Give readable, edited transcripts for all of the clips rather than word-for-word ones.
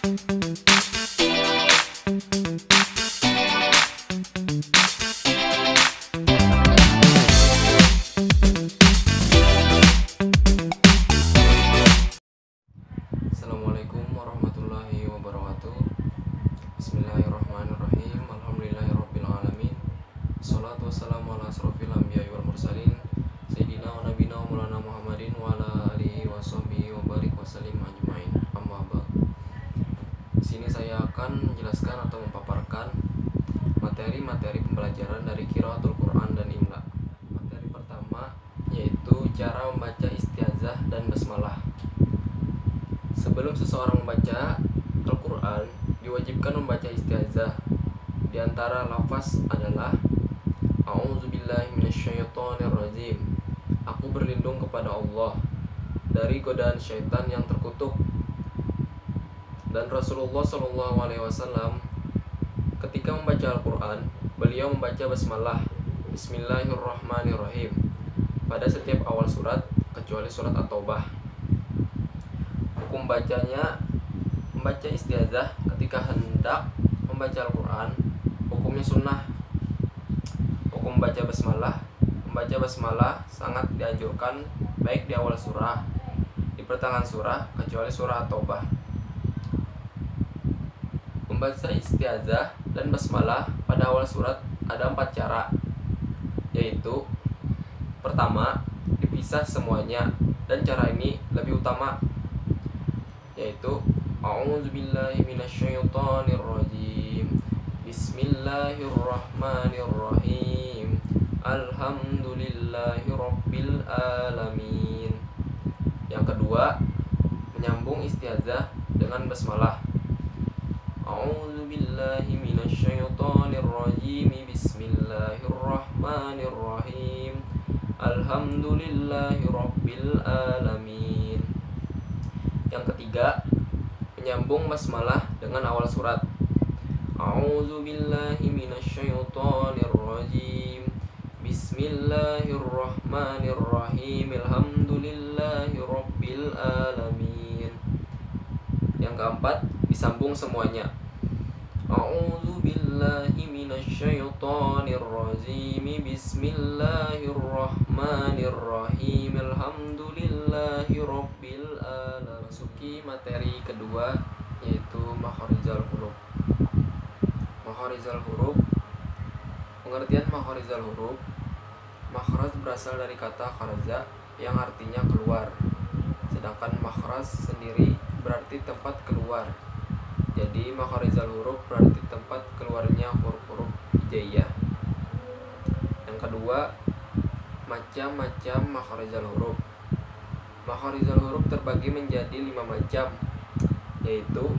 Assalamualaikum warahmatullahi wabarakatuh. Bismillahirrahmanirrahim. Alhamdulillahirrabbilalamin. Assalatu wassalamu ala asrofil anbiya'i wal mursalin Sayyidina wa nabina wa maulana Muhammadin wa ala alihi wa sahbihi wa barik wa salim ajmain. Amma ba'd. Di sini saya akan menjelaskan atau memaparkan materi-materi pembelajaran dari qiraatul Quran dan imla. Materi pertama yaitu cara membaca istiazah dan basmalah. Sebelum seseorang membaca Al-Quran, diwajibkan membaca istiazah. Di antara lafaz adalah A'udzubillahi minasyaitonirrajim. Aku berlindung kepada Allah dari godaan syaitan yang terkutuk. Dan Rasulullah SAW ketika membaca Al-Quran, beliau membaca basmalah, Bismillahirrahmanirrahim, pada setiap awal surat kecuali surat At-Taubah. Hukum bacanya, membaca istiazah ketika hendak membaca Al-Quran hukumnya sunnah. Hukum membaca basmalah sangat dianjurkan baik di awal surah, di pertengahan surah kecuali surah At-Taubah. Membaca istiazah dan basmalah pada awal surat ada 4 cara, yaitu pertama, dipisah semuanya, dan cara ini lebih utama, yaitu A'udzubillahi minasyaitonirrajim, Bismillahirrahmanirrahim, Alhamdulillahi rabbil alamin. Yang kedua, menyambung istiazah dengan basmalah, A'udzubillahi minasyaitonirrajim, Bismillahirrahmanirrahim, Alhamdulillahi rabbil alamin. Yang ketiga, menyambung basmalah dengan awal surat, A'udzubillahi minasyaitonirrajim, Bismillahirrahmanirrahim, Alhamdulillahi rabbil alamin. Yang keempat, disambung semuanya, A'udzubillahi minasyaitonirrajim, Bismillahirrahmanirrahim, Alhamdulillahi rabbil alamin. Masuki materi kedua, yaitu makharijal huruf. Makharijal huruf. Pengertian makharijal huruf. Makhraj berasal dari kata kharaja yang artinya keluar, sedangkan makhraj sendiri berarti tempat keluar. Jadi makharijal huruf berarti tempat keluarnya huruf-huruf hijaiyah. Yang kedua, macam-macam makharijal huruf. Makharijal huruf terbagi menjadi 5 macam, yaitu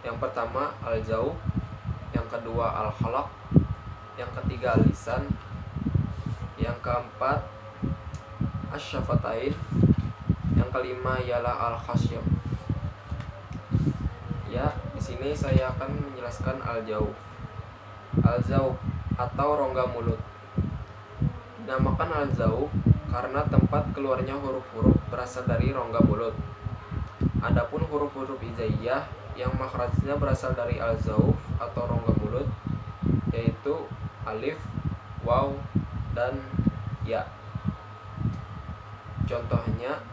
yang pertama al-jauh, yang kedua al-khalaq, yang ketiga al-lisan, yang keempat asy-syafatain, yang kelima ialah al-khasyam. Ya, di sini saya akan menjelaskan al-jauh. Al-jauh atau rongga mulut. Dinamakan al-jauh karena tempat keluarnya huruf-huruf berasal dari rongga mulut. Adapun huruf-huruf hijaiyah yang makhrajnya berasal dari al-jauh atau rongga mulut, yaitu alif, waw, dan ya. Contohnya,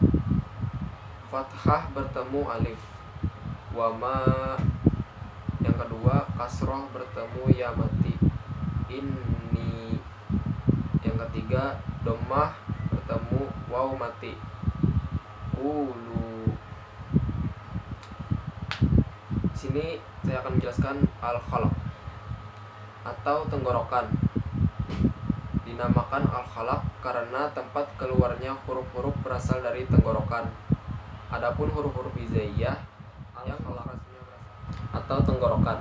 fathah bertemu alif, wama. Yang kedua, kasroh bertemu ya mati, inni. Yang ketiga, dhammah bertemu waw mati, qulu. Di sini saya akan menjelaskan al-khalaq atau tenggorokan. Dinamakan al-khalaq karena tempat keluarnya huruf-huruf berasal dari tenggorokan. Adapun huruf-huruf hijaiyah yang atau tenggorokan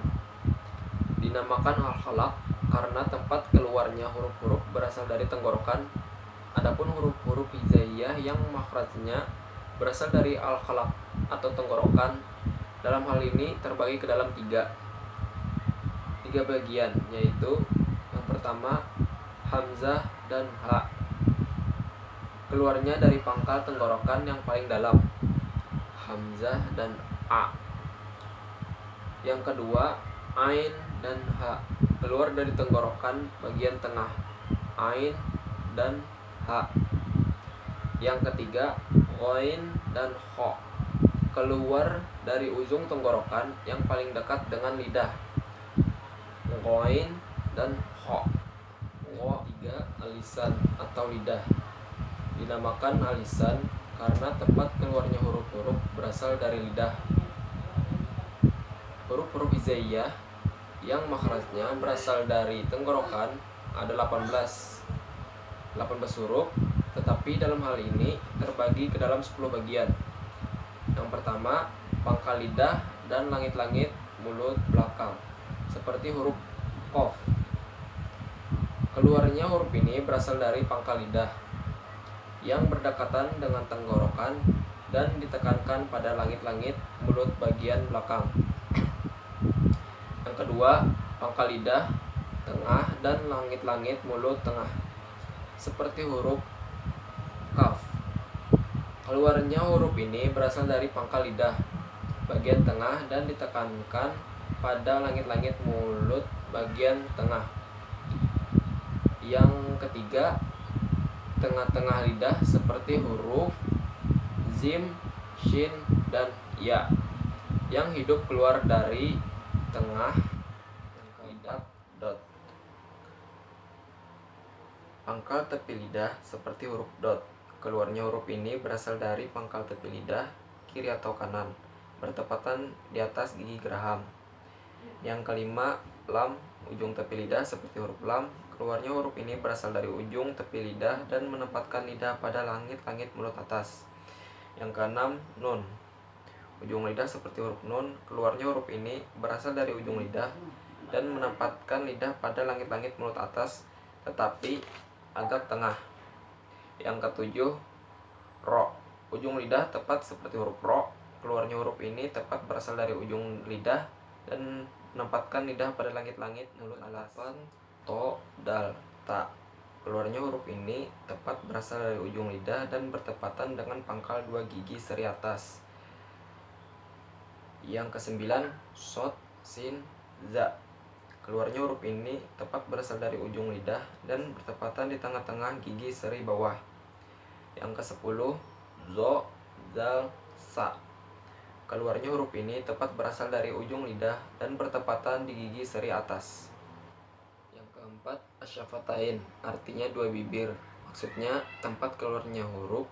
dinamakan al-khalaq karena tempat keluarnya huruf-huruf berasal dari tenggorokan. Adapun huruf-huruf hijaiyah yang makhrajnya berasal dari al-khalaq atau tenggorokan, dalam hal ini terbagi ke dalam tiga bagian, yaitu yang pertama hamzah dan ha, keluarnya dari pangkal tenggorokan yang paling dalam, hamzah dan a. Yang kedua, ain dan ha, keluar dari tenggorokan bagian tengah, ain dan ha. Yang ketiga, ghain dan kha, keluar dari ujung tenggorokan yang paling dekat dengan lidah, ghain dan kha. Yang ketiga, alisan atau lidah. Dinamakan alisan karena tempat keluarnya huruf-huruf berasal dari lidah. Huruf-huruf hijaiyah yang makhrajnya berasal dari tenggorokan ada 18 huruf, tetapi dalam hal ini terbagi ke dalam 10 bagian. Yang pertama, pangkal lidah dan langit-langit mulut belakang, seperti huruf qaf. Keluarnya huruf ini berasal dari pangkal lidah yang berdekatan dengan tenggorokan dan ditekankan pada langit-langit mulut bagian belakang. Yang kedua, pangkal lidah tengah dan langit-langit mulut tengah, seperti huruf kaf. Keluarnya huruf ini berasal dari pangkal lidah bagian tengah dan ditekankan pada langit-langit mulut bagian tengah. Yang ketiga, tengah-tengah lidah, seperti huruf zim, shin, dan ya, yang hidup keluar dari tengah lidah. Dot. Pangkal tepi lidah, seperti huruf dot. Keluarnya huruf ini berasal dari pangkal tepi lidah kiri atau kanan, bertepatan di atas gigi geraham. Yang kelima, lam, ujung tepi lidah, seperti huruf lam. Keluarnya huruf ini berasal dari ujung tepi lidah dan menempatkan lidah pada langit-langit mulut atas. Yang keenam, nun, ujung lidah, seperti huruf nun. Keluarnya huruf ini berasal dari ujung lidah dan menempatkan lidah pada langit-langit mulut atas, tetapi agak tengah. Yang ketujuh, ro, ujung lidah tepat seperti huruf ro. Keluarnya huruf ini tepat berasal dari ujung lidah dan menempatkan lidah pada langit-langit mulut atas. To, dal, ta. Keluarnya huruf ini tepat berasal dari ujung lidah dan bertepatan dengan pangkal dua gigi seri atas. Yang kesembilan, sod, sin, za. Keluarnya huruf ini tepat berasal dari ujung lidah dan bertepatan di tengah-tengah gigi seri bawah. Yang kesepuluh, zo, zal, sa. Keluarnya huruf ini tepat berasal dari ujung lidah dan bertepatan di gigi seri atas. Yang keempat, asyafatain, artinya dua bibir. Maksudnya tempat keluarnya huruf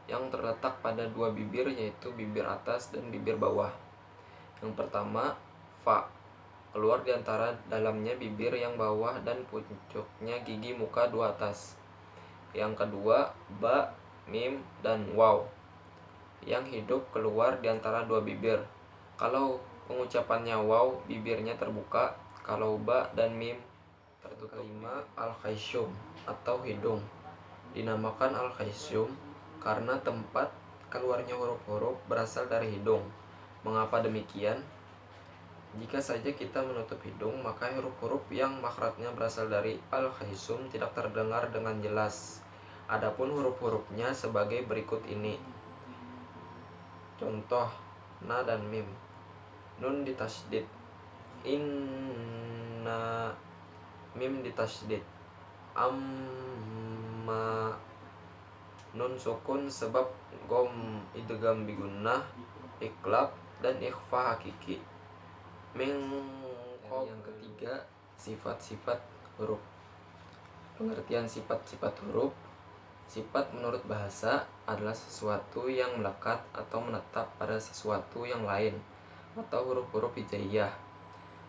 yang terletak pada dua bibir, yaitu bibir atas dan bibir bawah. Yang pertama, fa, keluar di antara dalamnya bibir yang bawah dan pucuknya gigi muka dua atas. Yang kedua, ba, mim, dan waw, yang hidup keluar di antara dua bibir. Kalau pengucapannya waw, bibirnya terbuka. Kalau ba dan mim tertutup. Kelima, al-khaysyum atau hidung. Dinamakan al-khaysyum karena tempat keluarnya huruf-huruf berasal dari hidung. Mengapa demikian? Jika saja kita menutup hidung, maka huruf-huruf yang makhrajnya berasal dari al-khaysyum tidak terdengar dengan jelas. Adapun huruf-hurufnya sebagai berikut ini. Contoh, na dan mim. Nun ditasydid, inna. Mim ditasydid, amma. Nun sukun sebab gom idgham bigunnah, iklab, dan ikhfa hakiki. Yang ketiga, sifat-sifat huruf. Pengertian sifat-sifat huruf. Sifat menurut bahasa adalah sesuatu yang melekat atau menetap pada sesuatu yang lain atau huruf-huruf hijaiyah.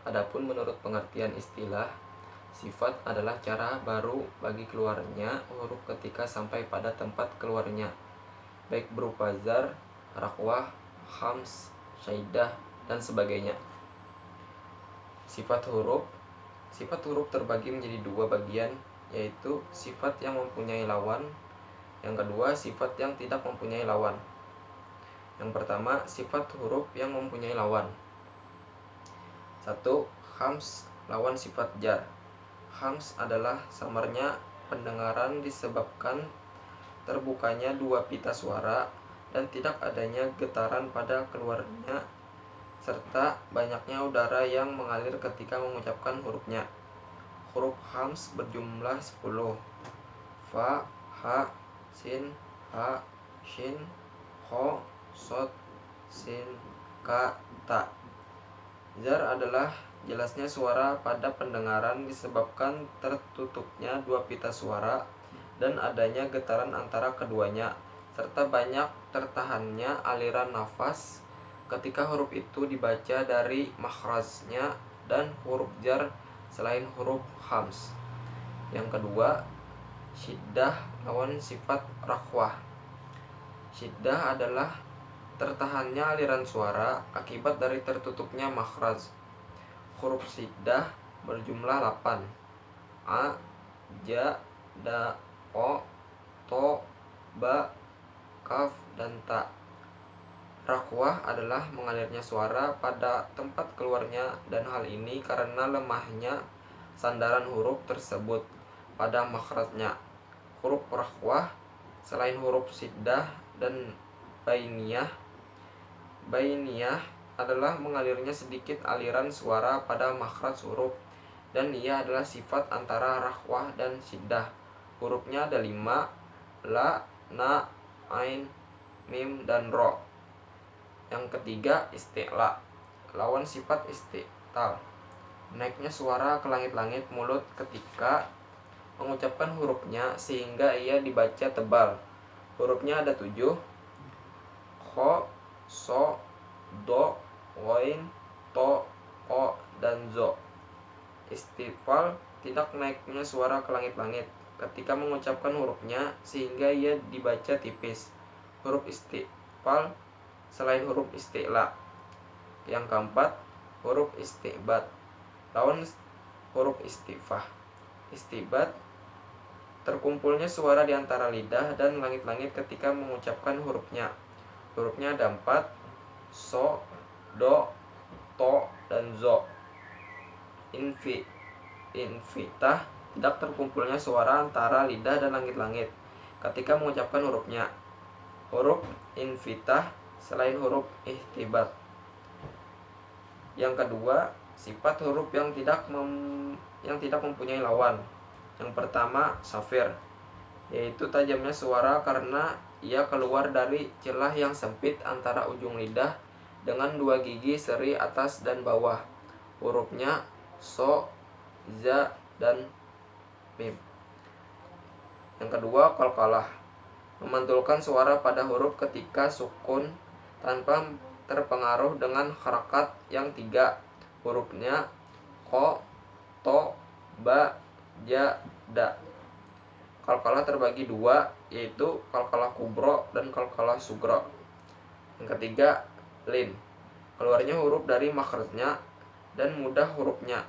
Adapun menurut pengertian istilah, sifat adalah cara baru bagi keluarnya huruf ketika sampai pada tempat keluarnya, baik berupa zar, rakwah, khams, syaidah, dan sebagainya. Sifat huruf. Sifat huruf terbagi menjadi dua bagian, yaitu sifat yang mempunyai lawan. Yang kedua, sifat yang tidak mempunyai lawan. Yang pertama, sifat huruf yang mempunyai lawan. 1. Khams, lawan sifat jar. Khams adalah samarnya pendengaran disebabkan terbukanya dua pita suara dan tidak adanya getaran pada keluarnya serta banyaknya udara yang mengalir ketika mengucapkan hurufnya. Huruf hams berjumlah 10. Fa, ha, sin, ha, shin, kho, sod, sin, ka, ta. Jar adalah jelasnya suara pada pendengaran disebabkan tertutupnya dua pita suara dan adanya getaran antara keduanya, serta banyak tertahannya aliran nafas ketika huruf itu dibaca dari makhrajnya dan huruf jar selain huruf hams. Yang kedua, syiddah lawan sifat rakhwah. Syiddah adalah tertahannya aliran suara akibat dari tertutupnya makhraj. Huruf syiddah berjumlah 8. A, ja, da, o, to, ba, kaf, dan ta. Rakhwah adalah mengalirnya suara pada tempat keluarnya, dan hal ini karena lemahnya sandaran huruf tersebut pada makhrajnya. Huruf rakhwah selain huruf syiddah dan bainiyah adalah mengalirnya sedikit aliran suara pada makhraj huruf, dan ia adalah sifat antara rakhwah dan syiddah. Hurufnya ada 5: la, na, ain, mim, dan ro. Yang ketiga, isti'la lawan sifat isti'tal. Naiknya suara ke langit-langit mulut ketika mengucapkan hurufnya sehingga ia dibaca tebal. Hurufnya ada 7: kho, so, do, ghain, to, ko, dan zo. Istifal tidak naiknya suara ke langit-langit ketika mengucapkan hurufnya sehingga ia dibaca tipis. Huruf istifal selain huruf isti'la. Yang keempat, huruf istibat lawan huruf istifah. Istibat terkumpulnya suara di antara lidah dan langit-langit ketika mengucapkan hurufnya. Hurufnya ada 4: so, do, to, dan zo. Infitah tidak terkumpulnya suara antara lidah dan langit-langit ketika mengucapkan hurufnya. Huruf infitah selain huruf ihtibat. Yang kedua, sifat huruf yang tidak mempunyai lawan. Yang pertama, safir, yaitu tajamnya suara karena ia keluar dari celah yang sempit antara ujung lidah dengan dua gigi seri atas dan bawah. Hurufnya so, za, dan mim. Yang kedua, qalqalah, memantulkan suara pada huruf ketika sukun tanpa terpengaruh dengan harakat yang 3. Hurufnya ko, to, ba, ja, da. Qalqalah terbagi 2, yaitu qalqalah kubro dan qalqalah sugro. Yang ketiga, lin, keluarnya huruf dari makhrajnya dan mudah hurufnya,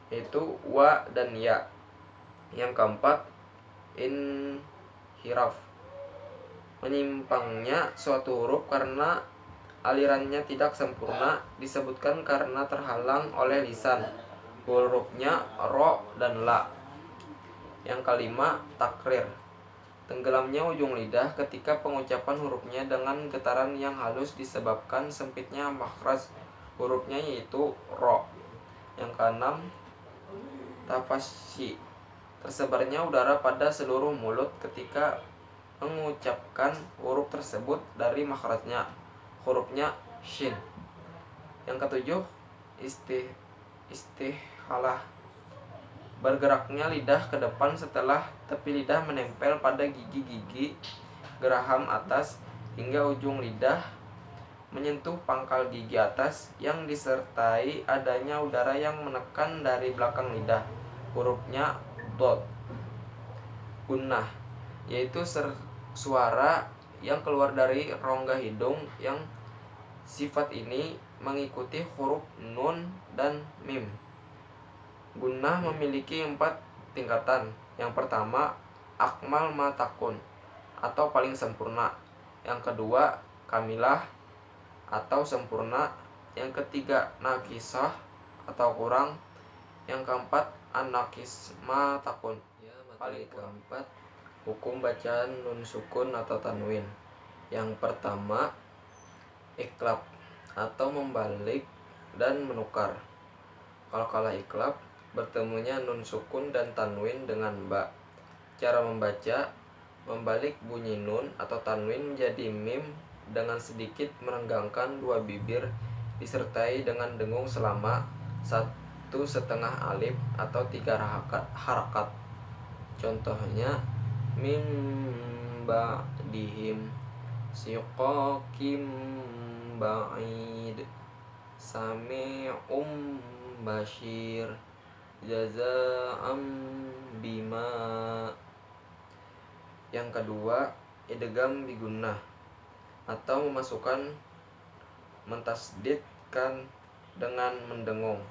yaitu wa dan ya. Yang keempat, inhiraf, menyimpangnya suatu huruf karena alirannya tidak sempurna disebutkan karena terhalang oleh lisan. Hurufnya ro dan la. Yang kelima, takrir, tenggelamnya ujung lidah ketika pengucapan hurufnya dengan getaran yang halus disebabkan sempitnya makhraj hurufnya, yaitu ro. Yang keenam, tafasyi, tersebarnya udara pada seluruh mulut ketika mengucapkan huruf tersebut dari makhrajnya. Hurufnya shin. Yang ketujuh, istihalah, bergeraknya lidah ke depan setelah tepi lidah menempel pada gigi-gigi geraham atas hingga ujung lidah menyentuh pangkal gigi atas yang disertai adanya udara yang menekan dari belakang lidah. Hurufnya dot. Gunnah, yaitu suara yang keluar dari rongga hidung yang sifat ini mengikuti huruf nun dan mim. Gunnah memiliki 4 tingkatan. Yang pertama, akmal ma takun atau paling sempurna. Yang kedua, kamilah atau sempurna. Yang ketiga, nakisah atau kurang. Yang keempat, an-nakis ma takun, paling keempat. Hukum bacaan nun sukun atau tanwin. Yang pertama, iklab atau membalik dan menukar. Qalqalah iqlab, bertemunya nun sukun dan tanwin dengan ba. Cara membaca: membalik bunyi nun atau tanwin menjadi mim dengan sedikit merenggangkan dua bibir disertai dengan dengung selama 1,5 alif atau 3 harakat. Contohnya mim ba'dihim siqaqim ba'id sami'um bashir jaza'am bima. Yang kedua, idgham bigunnah atau mentasdidkan dengan mendengung.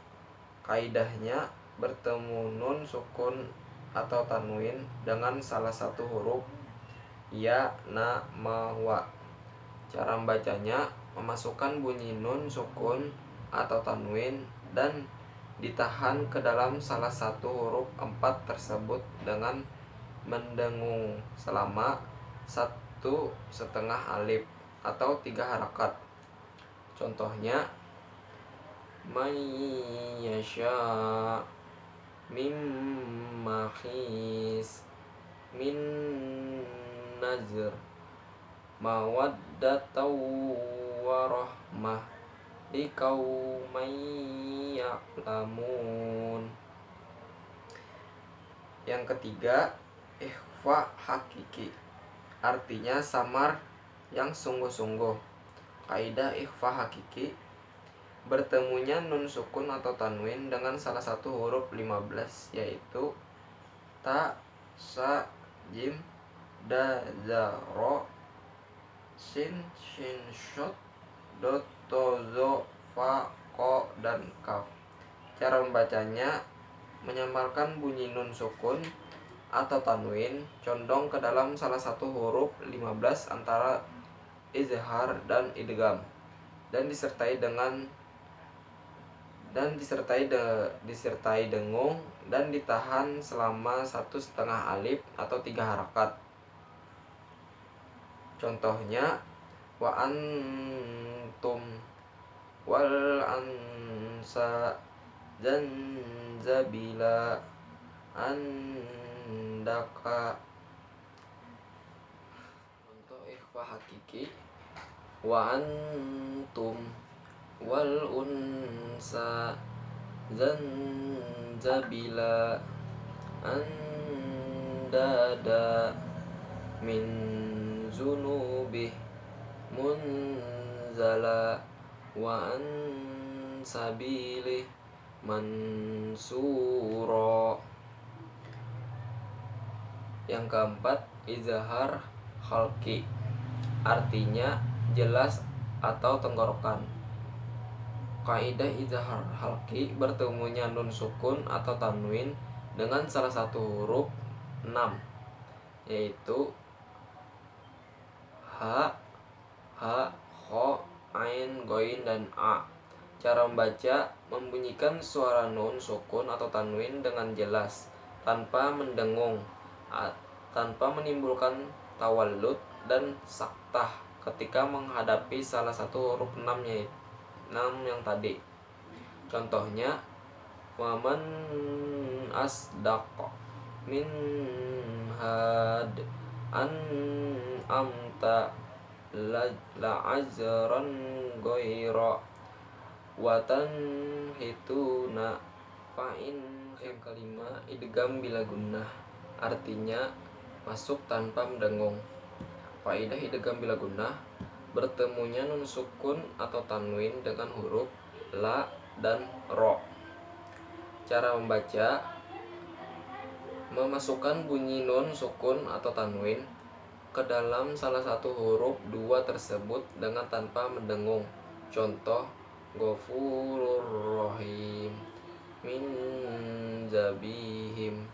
Kaidahnya, bertemu nun sukun atau tanwin dengan salah satu huruf ya, na, ma, wa. Cara membacanya: memasukkan bunyi nun sukun atau tanwin dan ditahan ke dalam salah satu huruf 4 tersebut dengan mendengung selama 1,5 alif atau 3 harakat. Contohnya may yasha mim mahis min nazr mawaddataw warahmah liqaumin ya'lamun. Yang ketiga, ikhfa hakiki, artinya samar yang sungguh-sungguh. Kaidah ikhfa hakiki: bertemunya nun sukun atau tanwin dengan salah satu huruf 15, yaitu ta, sa, jim, da, za, ro, sin, shin, shot, dot, to, zo, fa, ko, dan kaf. Cara membacanya: menyamarkan bunyi nun sukun atau tanwin condong ke dalam salah satu huruf 15 antara izhar dan idgham dan disertai dengung dan ditahan selama 1,5 alif atau 3 harakat. Contohnya wa antum wal ansa zanzabila andaka. Contoh ikhfa hakiki: wa antum wal unsa zanzabila andada min zunubih munzala wa an sabilih mansuro. Yang keempat, izhar khalqi, artinya jelas atau tenggorokan. Kaidah izhar khalqi: bertemunya nun sukun atau tanwin dengan salah satu huruf 6, yaitu ha, kho, ain, goin, dan a. Cara membaca: membunyikan suara nun sukun atau tanwin dengan jelas tanpa mendengung, tanpa menimbulkan tawallud dan saktah ketika menghadapi salah satu huruf 6 yang tadi. Contohnya waman asdaq min had an amta la ajran ghaira watan hituna fa'in. Yang kelima, idgham bila gunnah, artinya masuk tanpa mendengung. Faidah idgham bila gunnah: bertemunya nun sukun atau tanwin dengan huruf la dan ro. Cara membaca: memasukkan bunyi nun sukun atau tanwin ke dalam salah satu huruf 2 tersebut dengan tanpa mendengung. Contoh Ghafurur Rahim min zabihim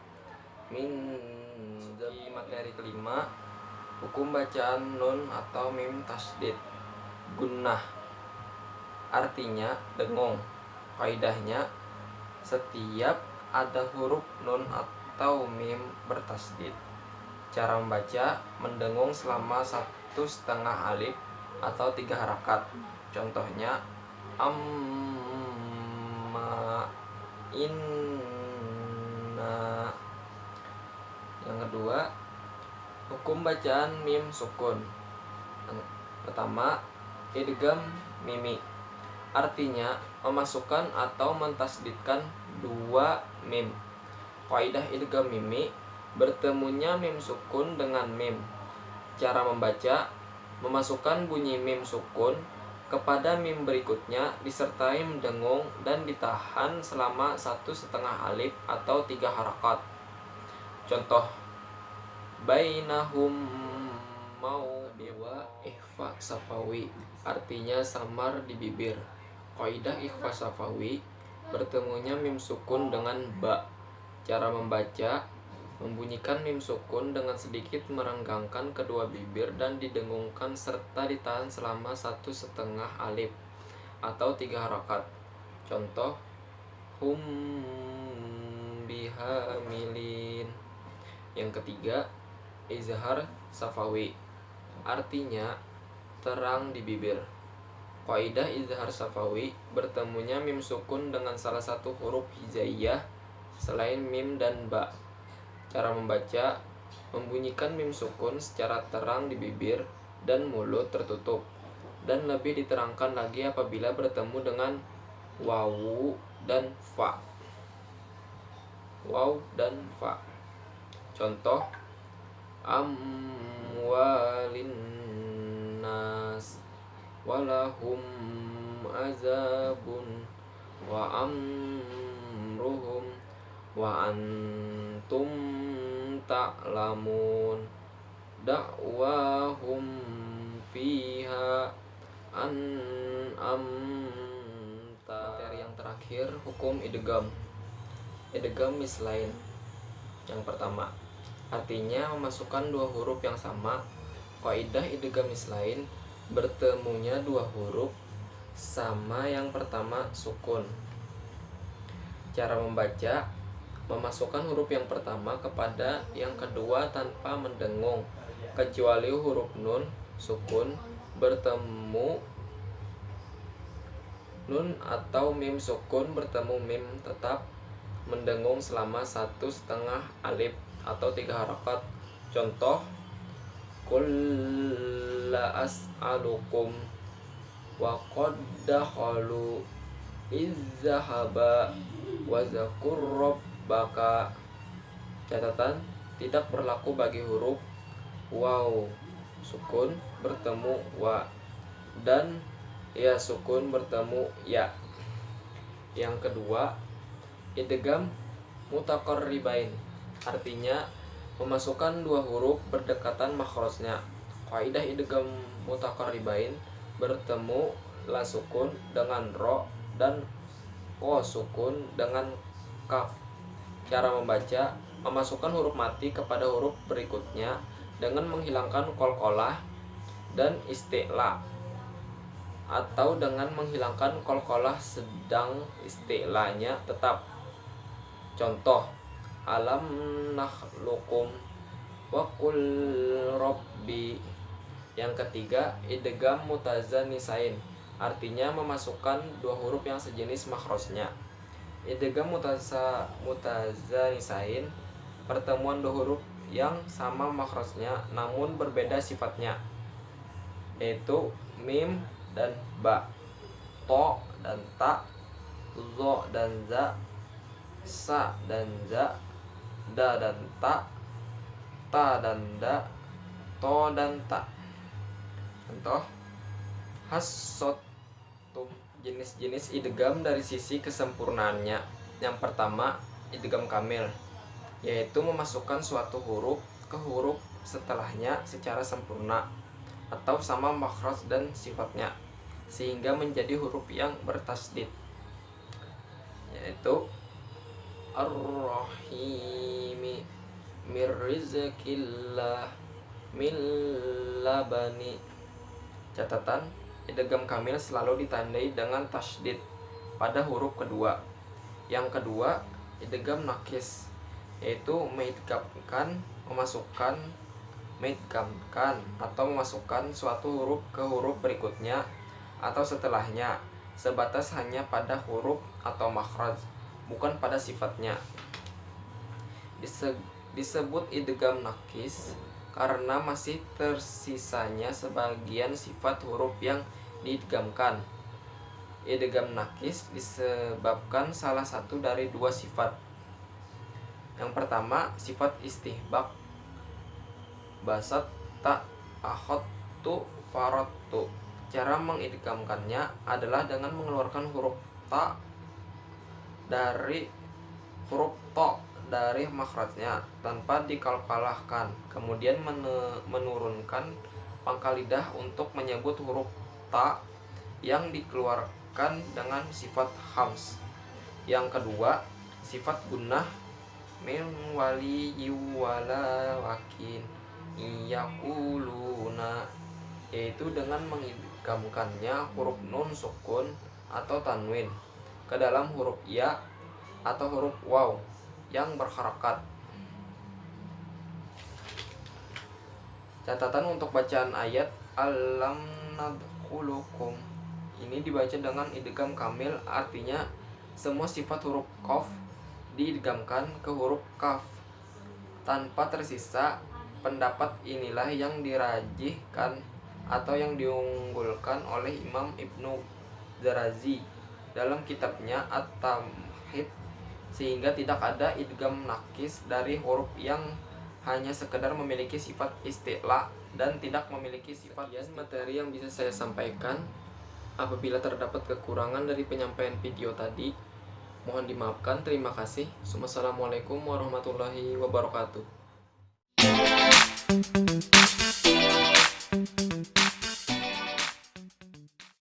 min zabi. Materi kelima, hukum bacaan nun atau mim tasdid gunnah, artinya dengung. Kaidahnya: setiap ada huruf nun atau mim bertasdid, cara membaca: mendengung selama 1,5 alif atau 3 harakat. Contohnya amma, inna. Yang kedua, hukum bacaan mim sukun. Yang pertama, idgham mimi, artinya memasukkan atau mentasdidkan dua mim. Kaidah idgham mimi, bertemunya mim sukun dengan mim. Cara membaca, memasukkan bunyi mim sukun kepada mim berikutnya disertai mendengung dan ditahan selama 1,5 alif atau 3 harakat. Contoh, bainahum mau dewa ikhfa safawi, artinya samar di bibir. Kaidah ikhfa safawi, bertemunya mim sukun dengan ba. Cara membaca, membunyikan mim sukun dengan sedikit merenggangkan kedua bibir dan didengungkan serta ditahan selama 1,5 alif atau 3 harakat. Contoh, hum bihamilin. Yang ketiga, izhar safawi, artinya terang di bibir. Kaidah izhar safawi, bertemunya mim sukun dengan salah satu huruf hijaiyah selain mim dan ba. Cara membaca, membunyikan mim sukun secara terang di bibir dan mulut tertutup, dan lebih diterangkan lagi apabila bertemu dengan wawu dan fa. Waw dan fa. Contoh, amwalin nas walahum azabun wa amruhum wa antum ta'lamun da'wahum fiha amta. Materi yang terakhir, hukum idgham. Idgham mislain. Yang pertama, artinya memasukkan dua huruf yang sama. Kaidah idgham mislain, bertemunya dua huruf sama yang pertama sukun. Cara membaca, memasukkan huruf yang pertama kepada yang kedua tanpa mendengung, kecuali huruf nun sukun bertemu nun atau mim sukun bertemu mim tetap mendengung selama 1,5 alif atau 3 harakat. Contoh, qul la as'alukum wa qad dakhalu izzahaba wa zakur rabbaka. Catatan, tidak berlaku bagi huruf waw sukun bertemu wa dan ya sukun bertemu ya. Yang kedua, idgham mutaqarribain, artinya memasukkan dua huruf berdekatan makhrajnya. Kaidah idgham mutaqarribain, bertemu la sukun dengan ro dan ko sukun dengan kaf. Cara membaca, memasukkan huruf mati kepada huruf berikutnya dengan menghilangkan qalqalah dan isti'la, atau dengan menghilangkan qalqalah sedang isti'lanya tetap. Contoh, alam nakhluqum wa qul rabbi. Yang ketiga, idgham mutazanisain, artinya memasukkan dua huruf yang sejenis makhrajnya. Idgham mutazanisain, pertemuan dua huruf yang sama makhrajnya namun berbeda sifatnya, yaitu mim dan ba, to dan ta, zo dan za, sa dan za, da dan ta dan da, to dan ta. Contoh, hassotum. Jenis-jenis idgham dari sisi kesempurnaannya. Yang pertama, idgham kamil, yaitu memasukkan suatu huruf ke huruf setelahnya secara sempurna atau sama makhraj dan sifatnya sehingga menjadi huruf yang bertasdid, yaitu ar-rahimi, mir rizqillah, min labani. Catatan, idgham kamil selalu ditandai dengan tasydid pada huruf kedua. Yang kedua, idgham nakis, yaitu meidghamkan atau memasukkan suatu huruf ke huruf berikutnya atau setelahnya sebatas hanya pada huruf atau makhraj, bukan pada sifatnya. Disebut idgham nakis karena masih tersisanya sebagian sifat huruf yang diidghamkan. Idgham nakis disebabkan salah satu dari dua sifat. Yang pertama, sifat istihbaq, basat ta akhadtu faratu. Cara mengidghamkannya adalah dengan mengeluarkan huruf ta dari huruf to dari makhrajnya tanpa dikalkalahkan, kemudian menurunkan pangkal lidah untuk menyebut huruf ta yang dikeluarkan dengan sifat hams. Yang kedua, sifat gunnah, min waliyyu wala wakin yaquluna, yaitu dengan mengidghamkannya huruf nun sukun atau tanwin ke dalam huruf ya atau huruf waw yang berharakat. Catatan untuk bacaan ayat alam nadkhulukum ini dibaca dengan idgham kamil, artinya semua sifat huruf qaf diidghamkan ke huruf kaf tanpa tersisa. Pendapat inilah yang dirajihkan atau yang diunggulkan oleh Imam Ibnu Jarazi dalam kitabnya At-Tamhid, sehingga tidak ada idgham nakis dari huruf yang hanya sekedar memiliki sifat isti'la dan tidak memiliki sifat materi yang bisa saya sampaikan. Apabila terdapat kekurangan dari penyampaian video tadi, mohon dimaafkan. Terima kasih. Wassalamualaikum warahmatullahi wabarakatuh.